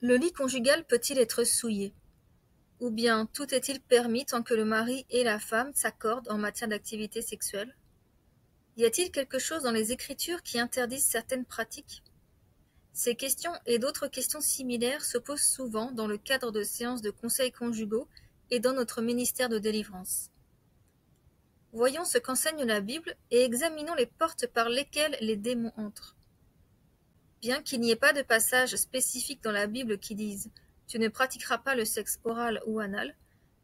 Le lit conjugal peut-il être souillé? Ou bien tout est-il permis tant que le mari et la femme s'accordent en matière d'activité sexuelle? Y a-t-il quelque chose dans les Écritures qui interdisent certaines pratiques? Ces questions et d'autres questions similaires se posent souvent dans le cadre de séances de conseils conjugaux et dans notre ministère de délivrance. Voyons ce qu'enseigne la Bible et examinons les portes par lesquelles les démons entrent. Bien qu'il n'y ait pas de passage spécifique dans la Bible qui dise « Tu ne pratiqueras pas le sexe oral ou anal »,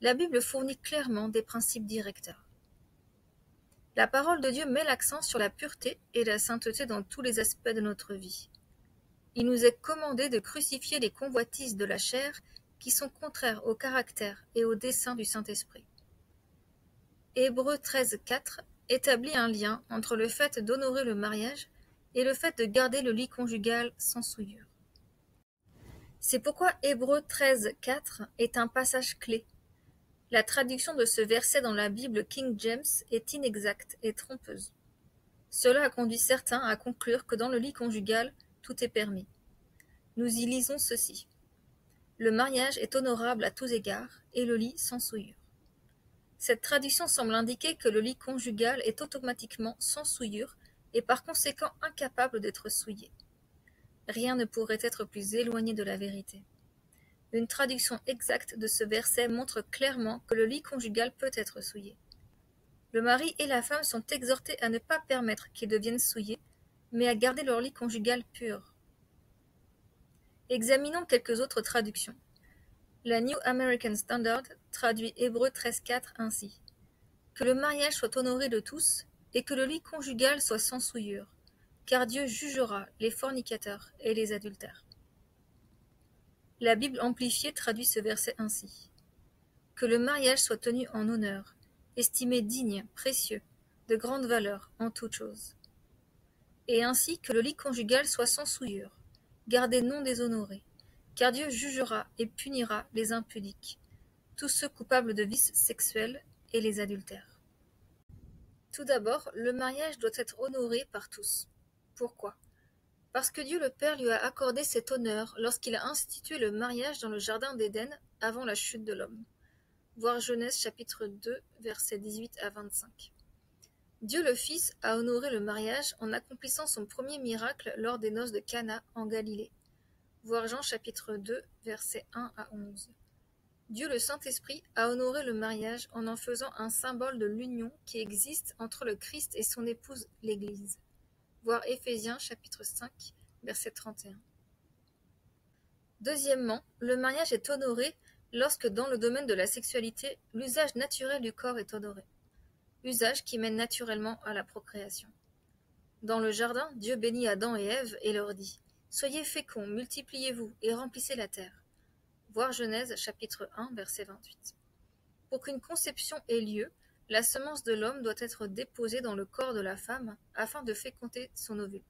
la Bible fournit clairement des principes directeurs. La parole de Dieu met l'accent sur la pureté et la sainteté dans tous les aspects de notre vie. Il nous est commandé de crucifier les convoitises de la chair qui sont contraires au caractère et au dessein du Saint-Esprit. Hébreux 13:4 établit un lien entre le fait d'honorer le mariage et le fait de garder le lit conjugal sans souillure. C'est pourquoi Hébreux 13:4 est un passage clé. La traduction de ce verset dans la Bible King James est inexacte et trompeuse. Cela a conduit certains à conclure que dans le lit conjugal, tout est permis. Nous y lisons ceci. Le mariage est honorable à tous égards et le lit sans souillure. Cette traduction semble indiquer que le lit conjugal est automatiquement sans souillure et par conséquent incapable d'être souillé. Rien ne pourrait être plus éloigné de la vérité. Une traduction exacte de ce verset montre clairement que le lit conjugal peut être souillé. Le mari et la femme sont exhortés à ne pas permettre qu'ils deviennent souillés, mais à garder leur lit conjugal pur. Examinons quelques autres traductions. La New American Standard traduit Hébreux 13:4 ainsi. Que le mariage soit honoré de tous, et que le lit conjugal soit sans souillure, car Dieu jugera les fornicateurs et les adultères. La Bible amplifiée traduit ce verset ainsi. Que le mariage soit tenu en honneur, estimé digne, précieux, de grande valeur en toute chose. Et ainsi que le lit conjugal soit sans souillure, gardé non déshonoré, car Dieu jugera et punira les impudiques, tous ceux coupables de vices sexuels et les adultères. Tout d'abord, le mariage doit être honoré par tous. Pourquoi? Parce que Dieu le Père lui a accordé cet honneur lorsqu'il a institué le mariage dans le jardin d'Éden avant la chute de l'homme. Voir Genèse chapitre 2, versets 18 à 25. Dieu le Fils a honoré le mariage en accomplissant son premier miracle lors des noces de Cana en Galilée. Voir Jean chapitre 2, versets 1 à 11. Dieu le Saint-Esprit a honoré le mariage en faisant un symbole de l'union qui existe entre le Christ et son épouse l'Église. Voir Éphésiens chapitre 5, verset 31. Deuxièmement, le mariage est honoré lorsque dans le domaine de la sexualité, l'usage naturel du corps est honoré. Usage qui mène naturellement à la procréation. Dans le jardin, Dieu bénit Adam et Ève et leur dit « Soyez féconds, multipliez-vous et remplissez la terre ». Voir Genèse chapitre 1, verset 28. Pour qu'une conception ait lieu, la semence de l'homme doit être déposée dans le corps de la femme afin de féconder son ovule.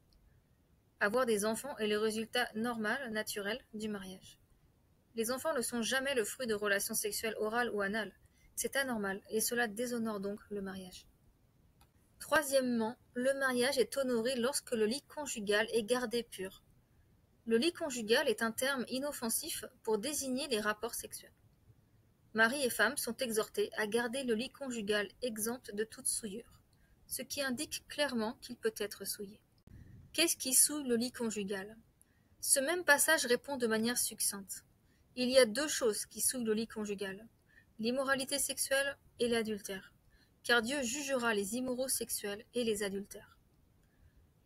Avoir des enfants est le résultat normal, naturel, du mariage. Les enfants ne sont jamais le fruit de relations sexuelles orales ou anales. C'est anormal et cela déshonore donc le mariage. Troisièmement, le mariage est honoré lorsque le lit conjugal est gardé pur. Le lit conjugal est un terme inoffensif pour désigner les rapports sexuels. Mari et femme sont exhortés à garder le lit conjugal exempt de toute souillure, ce qui indique clairement qu'il peut être souillé. Qu'est-ce qui souille le lit conjugal? Ce même passage répond de manière succincte. Il y a deux choses qui souillent le lit conjugal, l'immoralité sexuelle et l'adultère, car Dieu jugera les immoraux sexuels et les adultères.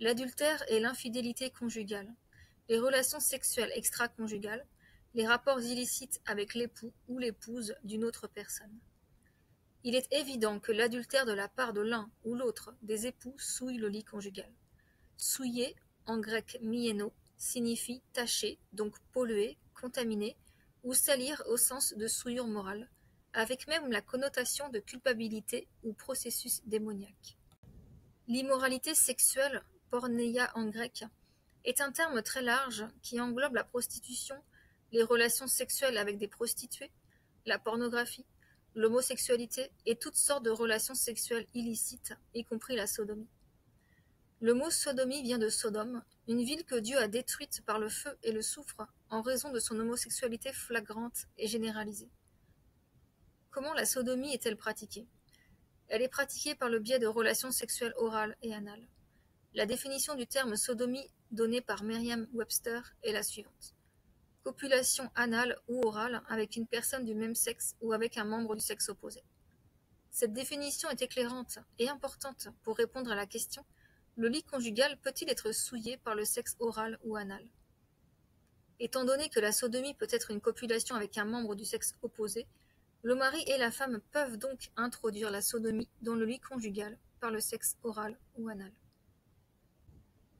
L'adultère est l'infidélité conjugale, les relations sexuelles extra-conjugales, les rapports illicites avec l'époux ou l'épouse d'une autre personne. Il est évident que l'adultère de la part de l'un ou l'autre des époux souille le lit conjugal. Souiller, en grec mieno, signifie tacher, donc polluer, contaminer, ou salir au sens de souillure morale, avec même la connotation de culpabilité ou processus démoniaque. L'immoralité sexuelle, porneia en grec, est un terme très large qui englobe la prostitution, les relations sexuelles avec des prostituées, la pornographie, l'homosexualité et toutes sortes de relations sexuelles illicites, y compris la sodomie. Le mot sodomie vient de Sodome, une ville que Dieu a détruite par le feu et le soufre en raison de son homosexualité flagrante et généralisée. Comment la sodomie est-elle pratiquée? Elle est pratiquée par le biais de relations sexuelles orales et anales. La définition du terme sodomie donnée par Merriam-Webster est la suivante. Copulation anale ou orale avec une personne du même sexe ou avec un membre du sexe opposé. Cette définition est éclairante et importante pour répondre à la question: le lit conjugal peut-il être souillé par le sexe oral ou anal? Étant donné que la sodomie peut être une copulation avec un membre du sexe opposé, le mari et la femme peuvent donc introduire la sodomie dans le lit conjugal par le sexe oral ou anal.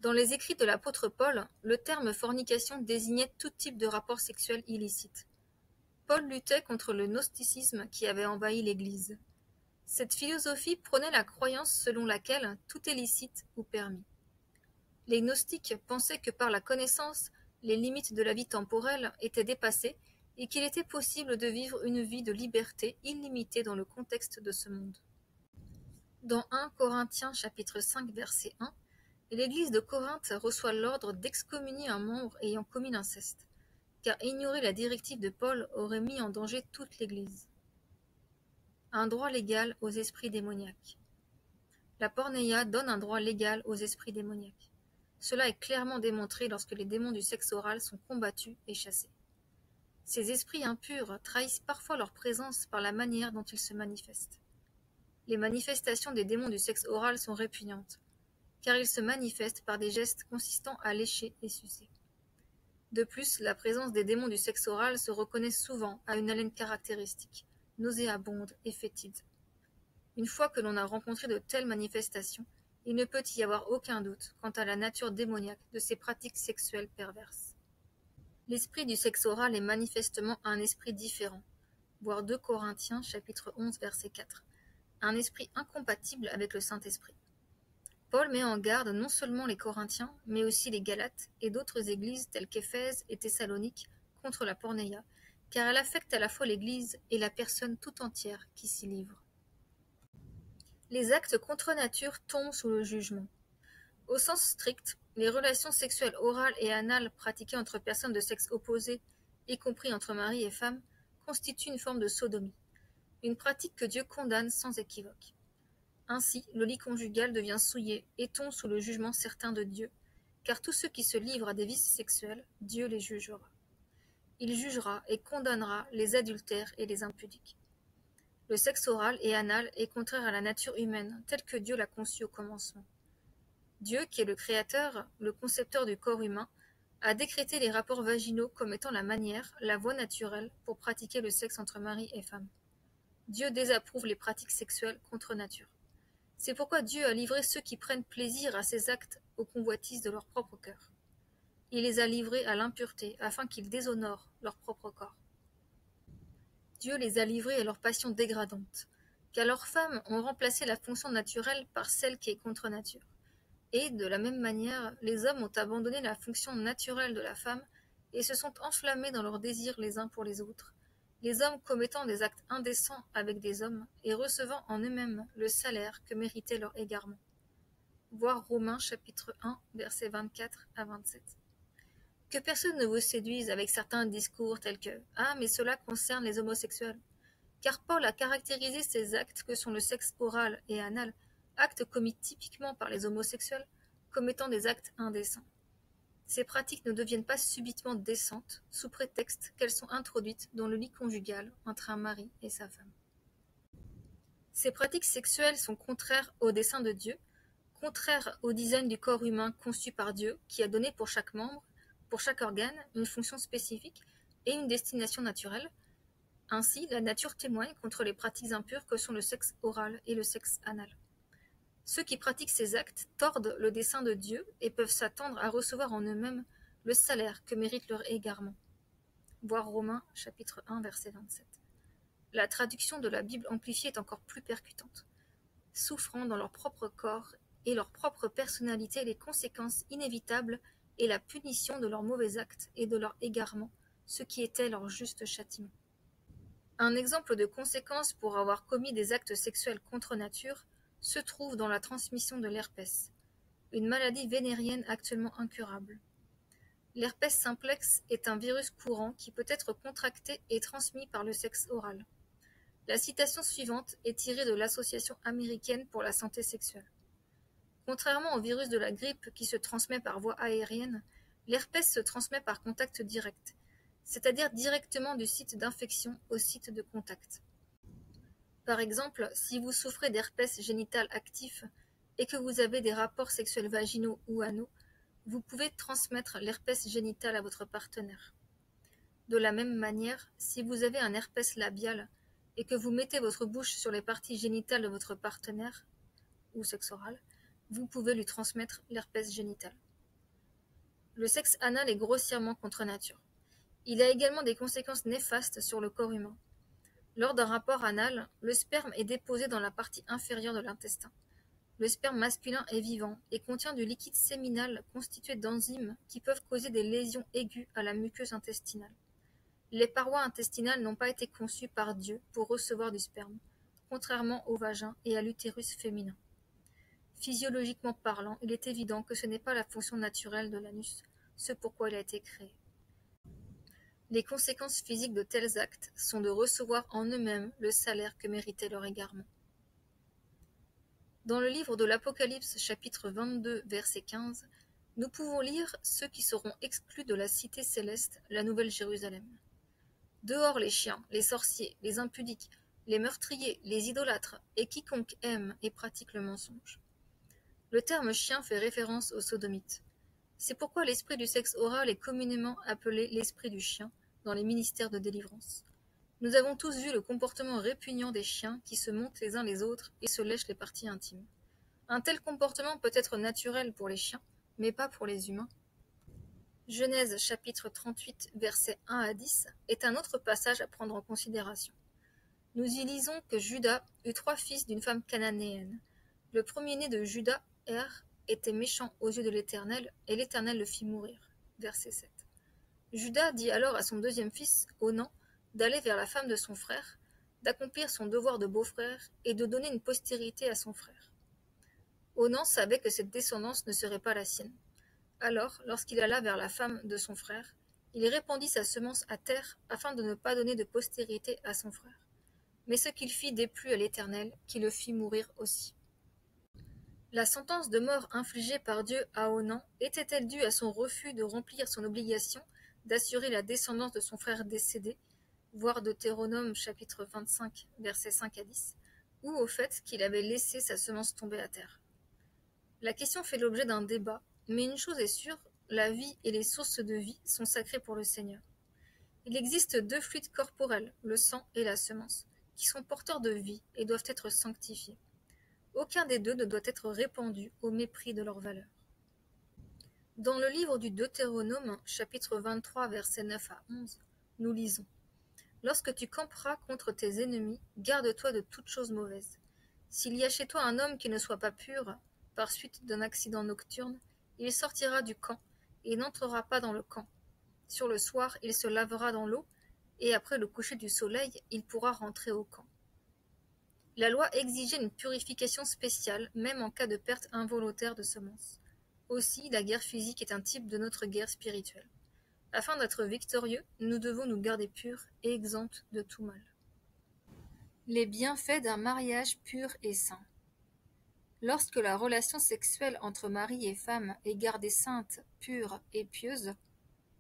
Dans les écrits de l'apôtre Paul, le terme fornication désignait tout type de rapport sexuel illicite. Paul luttait contre le gnosticisme qui avait envahi l'Église. Cette philosophie prônait la croyance selon laquelle tout est licite ou permis. Les gnostiques pensaient que par la connaissance, les limites de la vie temporelle étaient dépassées et qu'il était possible de vivre une vie de liberté illimitée dans le contexte de ce monde. Dans 1 Corinthiens chapitre 5 verset 1, l'Église de Corinthe reçoit l'ordre d'excommunier un membre ayant commis l'inceste, car ignorer la directive de Paul aurait mis en danger toute l'Église. Un droit légal aux esprits démoniaques. La porneia donne un droit légal aux esprits démoniaques. Cela est clairement démontré lorsque les démons du sexe oral sont combattus et chassés. Ces esprits impurs trahissent parfois leur présence par la manière dont ils se manifestent. Les manifestations des démons du sexe oral sont répugnantes, car ils se manifestent par des gestes consistant à lécher et sucer. De plus, la présence des démons du sexe oral se reconnaît souvent à une haleine caractéristique, nauséabonde et fétide. Une fois que l'on a rencontré de telles manifestations, il ne peut y avoir aucun doute quant à la nature démoniaque de ces pratiques sexuelles perverses. L'esprit du sexe oral est manifestement un esprit différent, voir 2 Corinthiens chapitre 11 verset 4, un esprit incompatible avec le Saint-Esprit. Paul met en garde non seulement les Corinthiens, mais aussi les Galates et d'autres églises telles qu'Éphèse et Thessalonique contre la porneia, car elle affecte à la fois l'Église et la personne tout entière qui s'y livre. Les actes contre nature tombent sous le jugement. Au sens strict, les relations sexuelles orales et anales pratiquées entre personnes de sexe opposé, y compris entre mari et femme, constituent une forme de sodomie, une pratique que Dieu condamne sans équivoque. Ainsi, le lit conjugal devient souillé et tombe sous le jugement certain de Dieu, car tous ceux qui se livrent à des vices sexuels, Dieu les jugera. Il jugera et condamnera les adultères et les impudiques. Le sexe oral et anal est contraire à la nature humaine telle que Dieu l'a conçue au commencement. Dieu, qui est le créateur, le concepteur du corps humain, a décrété les rapports vaginaux comme étant la manière, la voie naturelle pour pratiquer le sexe entre mari et femme. Dieu désapprouve les pratiques sexuelles contre nature. C'est pourquoi Dieu a livré ceux qui prennent plaisir à ces actes aux convoitises de leur propre cœur. Il les a livrés à l'impureté afin qu'ils déshonorent leur propre corps. Dieu les a livrés à leur passion dégradante, car leurs femmes ont remplacé la fonction naturelle par celle qui est contre nature. Et, de la même manière, les hommes ont abandonné la fonction naturelle de la femme et se sont enflammés dans leurs désirs les uns pour les autres, les hommes commettant des actes indécents avec des hommes et recevant en eux-mêmes le salaire que méritait leur égarement. Voir Romains chapitre 1, versets 24 à 27. Que personne ne vous séduise avec certains discours tels que « Ah, mais cela concerne les homosexuels », car Paul a caractérisé ces actes que sont le sexe oral et anal, actes commis typiquement par les homosexuels, comme étant des actes indécents. Ces pratiques ne deviennent pas subitement décentes sous prétexte qu'elles sont introduites dans le lit conjugal entre un mari et sa femme. Ces pratiques sexuelles sont contraires au dessein de Dieu, contraires au design du corps humain conçu par Dieu qui a donné pour chaque membre, pour chaque organe, une fonction spécifique et une destination naturelle. Ainsi, la nature témoigne contre les pratiques impures que sont le sexe oral et le sexe anal. Ceux qui pratiquent ces actes tordent le dessein de Dieu et peuvent s'attendre à recevoir en eux-mêmes le salaire que mérite leur égarement. Voir Romains chapitre 1 verset 27. La traduction de la Bible amplifiée est encore plus percutante. Souffrant dans leur propre corps et leur propre personnalité les conséquences inévitables et la punition de leurs mauvais actes et de leur égarement, ce qui était leur juste châtiment. Un exemple de conséquence pour avoir commis des actes sexuels contre nature se trouve dans la transmission de l'herpès, une maladie vénérienne actuellement incurable. L'herpès simplex est un virus courant qui peut être contracté et transmis par le sexe oral. La citation suivante est tirée de l'Association américaine pour la santé sexuelle. Contrairement au virus de la grippe qui se transmet par voie aérienne, l'herpès se transmet par contact direct, c'est-à-dire directement du site d'infection au site de contact. Par exemple, si vous souffrez d'herpès génital actif et que vous avez des rapports sexuels vaginaux ou anaux, vous pouvez transmettre l'herpès génital à votre partenaire. De la même manière, si vous avez un herpès labial et que vous mettez votre bouche sur les parties génitales de votre partenaire ou sexe oral, vous pouvez lui transmettre l'herpès génital. Le sexe anal est grossièrement contre nature. Il a également des conséquences néfastes sur le corps humain. Lors d'un rapport anal, le sperme est déposé dans la partie inférieure de l'intestin. Le sperme masculin est vivant et contient du liquide séminal constitué d'enzymes qui peuvent causer des lésions aiguës à la muqueuse intestinale. Les parois intestinales n'ont pas été conçues par Dieu pour recevoir du sperme, contrairement au vagin et à l'utérus féminin. Physiologiquement parlant, il est évident que ce n'est pas la fonction naturelle de l'anus, ce pourquoi il a été créé. Les conséquences physiques de tels actes sont de recevoir en eux-mêmes le salaire que méritait leur égarement. Dans le livre de l'Apocalypse chapitre 22 verset 15, nous pouvons lire ceux qui seront exclus de la cité céleste, la Nouvelle Jérusalem. Dehors les chiens, les sorciers, les impudiques, les meurtriers, les idolâtres, et quiconque aime et pratique le mensonge. Le terme chien fait référence aux sodomites. C'est pourquoi l'esprit du sexe oral est communément appelé l'esprit du chien dans les ministères de délivrance. Nous avons tous vu le comportement répugnant des chiens qui se montent les uns les autres et se lèchent les parties intimes. Un tel comportement peut être naturel pour les chiens, mais pas pour les humains. Genèse chapitre 38 versets 1 à 10 est un autre passage à prendre en considération. Nous y lisons que Juda eut 3 fils d'une femme cananéenne. Le premier-né de Juda, était méchant aux yeux de l'Éternel, et l'Éternel le fit mourir. Verset 7. Juda dit alors à son deuxième fils, Onan, d'aller vers la femme de son frère, d'accomplir son devoir de beau-frère et de donner une postérité à son frère. Onan savait que cette descendance ne serait pas la sienne. Alors, lorsqu'il alla vers la femme de son frère, il répandit sa semence à terre afin de ne pas donner de postérité à son frère. Mais ce qu'il fit déplut à l'Éternel, qui le fit mourir aussi. La sentence de mort infligée par Dieu à Onan était-elle due à son refus de remplir son obligation d'assurer la descendance de son frère décédé, voir Deutéronome chapitre 25 versets 5 à 10, ou au fait qu'il avait laissé sa semence tomber à terre? La question fait l'objet d'un débat, mais une chose est sûre, la vie et les sources de vie sont sacrées pour le Seigneur. Il existe 2 fluides corporels, le sang et la semence, qui sont porteurs de vie et doivent être sanctifiés. Aucun des deux ne doit être répandu au mépris de leur valeur. Dans le livre du Deutéronome, chapitre 23, versets 9 à 11, nous lisons « Lorsque tu camperas contre tes ennemis, garde-toi de toute chose mauvaise. S'il y a chez toi un homme qui ne soit pas pur, par suite d'un accident nocturne, il sortira du camp et n'entrera pas dans le camp. Sur le soir, il se lavera dans l'eau, et après le coucher du soleil, il pourra rentrer au camp. » La loi exigeait une purification spéciale, même en cas de perte involontaire de semences. Aussi, la guerre physique est un type de notre guerre spirituelle. Afin d'être victorieux, nous devons nous garder purs et exempts de tout mal. Les bienfaits d'un mariage pur et saint. Lorsque la relation sexuelle entre mari et femme est gardée sainte, pure et pieuse,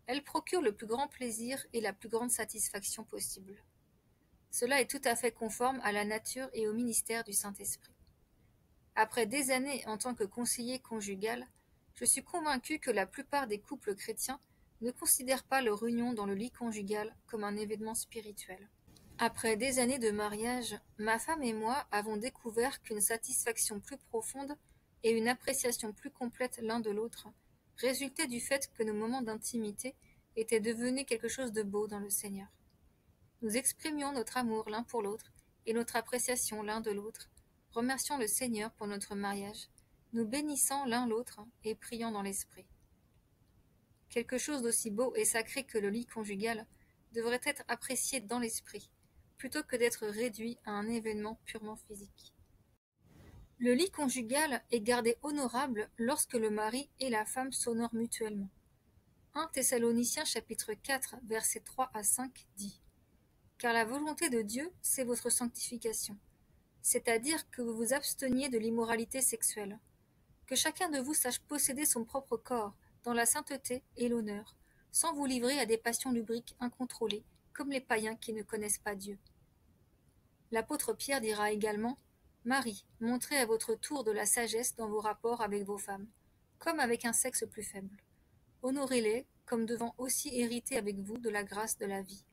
elle procure le plus grand plaisir et la plus grande satisfaction possible. Cela est tout à fait conforme à la nature et au ministère du Saint-Esprit. Après des années en tant que conseiller conjugal, je suis convaincu que la plupart des couples chrétiens ne considèrent pas leur union dans le lit conjugal comme un événement spirituel. Après des années de mariage, ma femme et moi avons découvert qu'une satisfaction plus profonde et une appréciation plus complète l'un de l'autre résultaient du fait que nos moments d'intimité étaient devenus quelque chose de beau dans le Seigneur. Nous exprimions notre amour l'un pour l'autre et notre appréciation l'un de l'autre, remerciant le Seigneur pour notre mariage, nous bénissant l'un l'autre et priant dans l'esprit. Quelque chose d'aussi beau et sacré que le lit conjugal devrait être apprécié dans l'esprit, plutôt que d'être réduit à un événement purement physique. Le lit conjugal est gardé honorable lorsque le mari et la femme s'honorent mutuellement. 1 Thessaloniciens chapitre 4 versets 3 à 5 dit « Car la volonté de Dieu, c'est votre sanctification, c'est-à-dire que vous vous absteniez de l'immoralité sexuelle, que chacun de vous sache posséder son propre corps dans la sainteté et l'honneur, sans vous livrer à des passions lubriques incontrôlées, comme les païens qui ne connaissent pas Dieu. » L'apôtre Pierre dira également « Marie, montrez à votre tour de la sagesse dans vos rapports avec vos femmes, comme avec un sexe plus faible. Honorez-les comme devant aussi hériter avec vous de la grâce de la vie.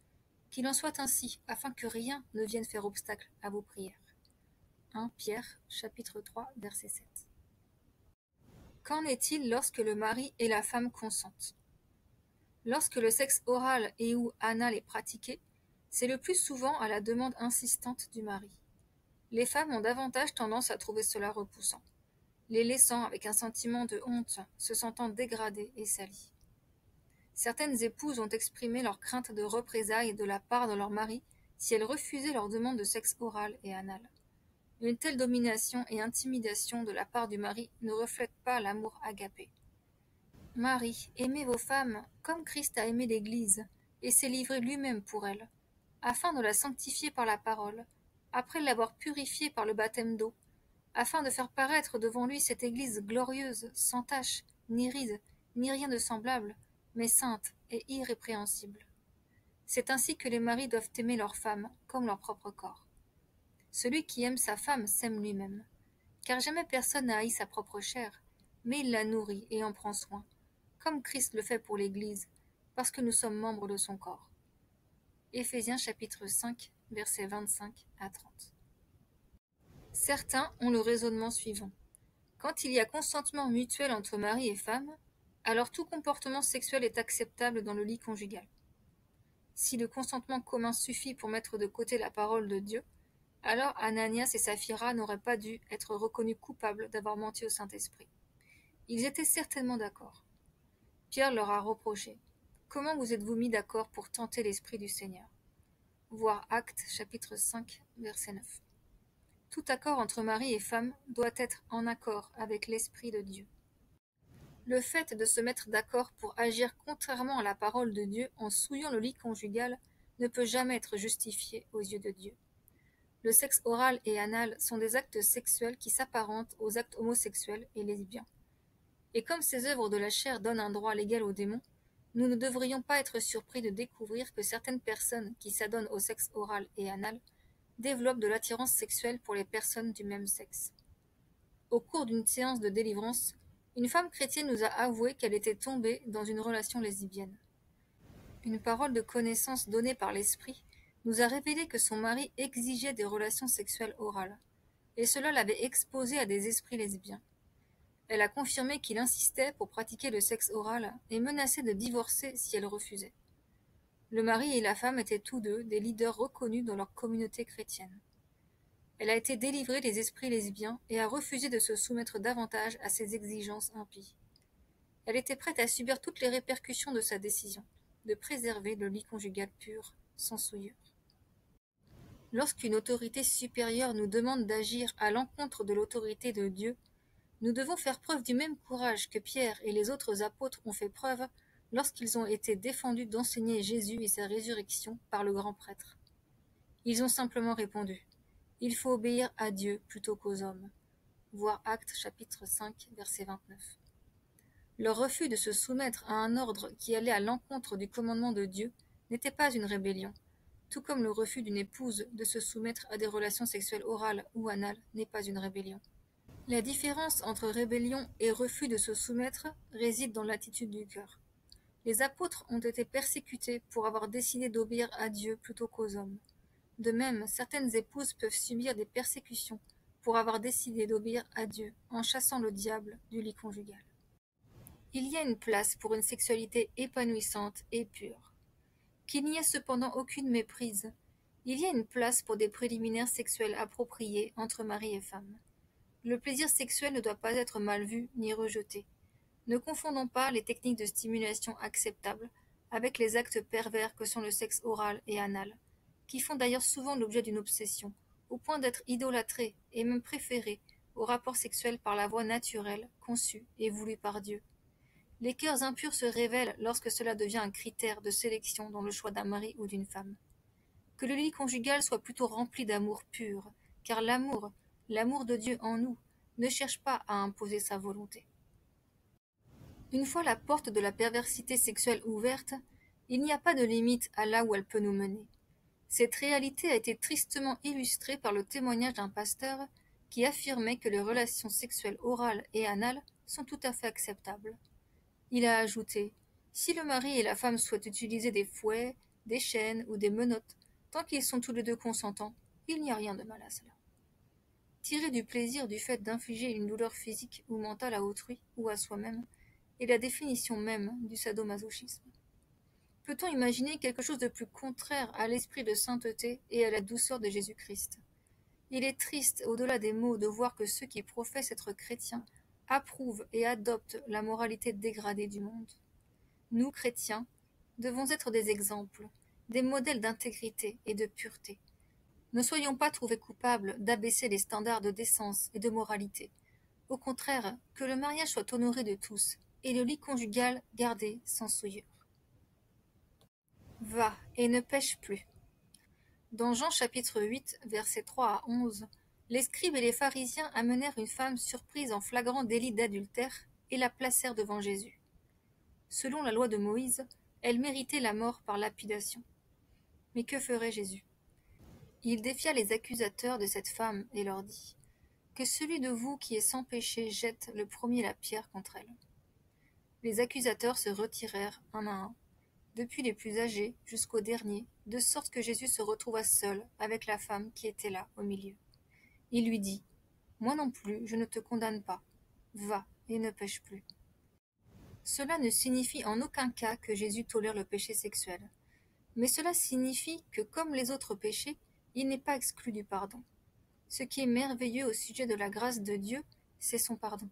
Qu'il en soit ainsi, afin que rien ne vienne faire obstacle à vos prières. » 1 Pierre, chapitre 3, verset 7. Qu'en est-il lorsque le mari et la femme consentent? Lorsque le sexe oral et ou anal est pratiqué, c'est le plus souvent à la demande insistante du mari. Les femmes ont davantage tendance à trouver cela repoussant, les laissant avec un sentiment de honte, se sentant dégradées et salies. Certaines épouses ont exprimé leur crainte de représailles de la part de leur mari si elles refusaient leur demande de sexe oral et anal. Une telle domination et intimidation de la part du mari ne reflète pas l'amour agapé. Marie, aimez vos femmes comme Christ a aimé l'Église et s'est livré lui-même pour elle, afin de la sanctifier par la parole, après l'avoir purifiée par le baptême d'eau, afin de faire paraître devant lui cette Église glorieuse, sans tache, ni ride, ni rien de semblable, mais sainte et irrépréhensible. C'est ainsi que les maris doivent aimer leurs femmes comme leur propre corps. Celui qui aime sa femme s'aime lui-même, car jamais personne n'a haï sa propre chair, mais il la nourrit et en prend soin, comme Christ le fait pour l'Église, parce que nous sommes membres de son corps. Éphésiens chapitre 5, versets 25 à 30. Certains ont le raisonnement suivant. Quand il y a consentement mutuel entre mari et femme, alors tout comportement sexuel est acceptable dans le lit conjugal. Si le consentement commun suffit pour mettre de côté la parole de Dieu, alors Ananias et Saphira n'auraient pas dû être reconnus coupables d'avoir menti au Saint-Esprit. Ils étaient certainement d'accord. Pierre leur a reproché « Comment vous êtes-vous mis d'accord pour tenter l'Esprit du Seigneur ?» Voir Actes chapitre 5, verset 9. Tout accord entre mari et femme doit être en accord avec l'Esprit de Dieu. Le fait de se mettre d'accord pour agir contrairement à la parole de Dieu en souillant le lit conjugal ne peut jamais être justifié aux yeux de Dieu. Le sexe oral et anal sont des actes sexuels qui s'apparentent aux actes homosexuels et lesbiens. Et comme ces œuvres de la chair donnent un droit légal aux démons, nous ne devrions pas être surpris de découvrir que certaines personnes qui s'adonnent au sexe oral et anal développent de l'attirance sexuelle pour les personnes du même sexe. Au cours d'une séance de délivrance, une femme chrétienne nous a avoué qu'elle était tombée dans une relation lesbienne. Une parole de connaissance donnée par l'Esprit nous a révélé que son mari exigeait des relations sexuelles orales, et cela l'avait exposée à des esprits lesbiens. Elle a confirmé qu'il insistait pour pratiquer le sexe oral et menaçait de divorcer si elle refusait. Le mari et la femme étaient tous deux des leaders reconnus dans leur communauté chrétienne. Elle a été délivrée des esprits lesbiens et a refusé de se soumettre davantage à ces exigences impies. Elle était prête à subir toutes les répercussions de sa décision, de préserver le lit conjugal pur, sans souillure. Lorsqu'une autorité supérieure nous demande d'agir à l'encontre de l'autorité de Dieu, nous devons faire preuve du même courage que Pierre et les autres apôtres ont fait preuve lorsqu'ils ont été défendus d'enseigner Jésus et sa résurrection par le grand prêtre. Ils ont simplement répondu « Il faut obéir à Dieu plutôt qu'aux hommes » voir Actes chapitre 5, verset 29. Leur refus de se soumettre à un ordre qui allait à l'encontre du commandement de Dieu n'était pas une rébellion, tout comme le refus d'une épouse de se soumettre à des relations sexuelles orales ou anales n'est pas une rébellion. La différence entre rébellion et refus de se soumettre réside dans l'attitude du cœur. Les apôtres ont été persécutés pour avoir décidé d'obéir à Dieu plutôt qu'aux hommes. De même, certaines épouses peuvent subir des persécutions pour avoir décidé d'obéir à Dieu en chassant le diable du lit conjugal. Il y a une place pour une sexualité épanouissante et pure. Qu'il n'y ait cependant aucune méprise, il y a une place pour des préliminaires sexuels appropriés entre mari et femme. Le plaisir sexuel ne doit pas être mal vu ni rejeté. Ne confondons pas les techniques de stimulation acceptables avec les actes pervers que sont le sexe oral et anal, qui font d'ailleurs souvent l'objet d'une obsession, au point d'être idolâtrés et même préférés aux rapports sexuels par la voie naturelle, conçue et voulue par Dieu. Les cœurs impurs se révèlent lorsque cela devient un critère de sélection dans le choix d'un mari ou d'une femme. Que le lit conjugal soit plutôt rempli d'amour pur, car l'amour de Dieu en nous, ne cherche pas à imposer sa volonté. Une fois la porte de la perversité sexuelle ouverte, il n'y a pas de limite à là où elle peut nous mener. Cette réalité a été tristement illustrée par le témoignage d'un pasteur qui affirmait que les relations sexuelles orales et anales sont tout à fait acceptables. Il a ajouté « Si le mari et la femme souhaitent utiliser des fouets, des chaînes ou des menottes, tant qu'ils sont tous les deux consentants, il n'y a rien de mal à cela. » Tirer du plaisir du fait d'infliger une douleur physique ou mentale à autrui ou à soi-même est la définition même du sadomasochisme. Peut-on imaginer quelque chose de plus contraire à l'esprit de sainteté et à la douceur de Jésus-Christ? Il est triste, au-delà des mots, de voir que ceux qui professent être chrétiens approuvent et adoptent la moralité dégradée du monde. Nous, chrétiens, devons être des exemples, des modèles d'intégrité et de pureté. Ne soyons pas trouvés coupables d'abaisser les standards de décence et de moralité. Au contraire, que le mariage soit honoré de tous et le lit conjugal gardé sans souillure. Va et ne pêche plus. Dans Jean chapitre 8, versets 3 à 11, les scribes et les pharisiens amenèrent une femme surprise en flagrant délit d'adultère et la placèrent devant Jésus. Selon la loi de Moïse, elle méritait la mort par lapidation. Mais que ferait Jésus? Il défia les accusateurs de cette femme et leur dit « Que celui de vous qui est sans péché jette le premier la pierre contre elle. » Les accusateurs se retirèrent un à un, depuis les plus âgés jusqu'aux derniers, de sorte que Jésus se retrouva seul avec la femme qui était là au milieu. Il lui dit « Moi non plus, je ne te condamne pas. Va et ne pêche plus. » Cela ne signifie en aucun cas que Jésus tolère le péché sexuel, mais cela signifie que, comme les autres péchés, il n'est pas exclu du pardon. Ce qui est merveilleux au sujet de la grâce de Dieu, c'est son pardon.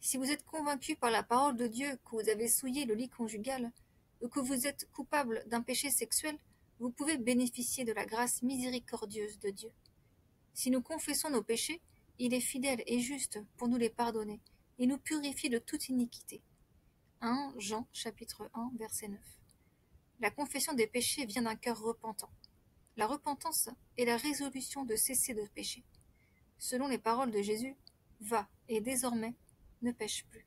Si vous êtes convaincu par la parole de Dieu que vous avez souillé le lit conjugal, ou que vous êtes coupable d'un péché sexuel, vous pouvez bénéficier de la grâce miséricordieuse de Dieu. Si nous confessons nos péchés, il est fidèle et juste pour nous les pardonner et nous purifier de toute iniquité. 1 Jean chapitre 1 verset 9. La confession des péchés vient d'un cœur repentant. La repentance est la résolution de cesser de pécher. Selon les paroles de Jésus, va et désormais ne pêche plus.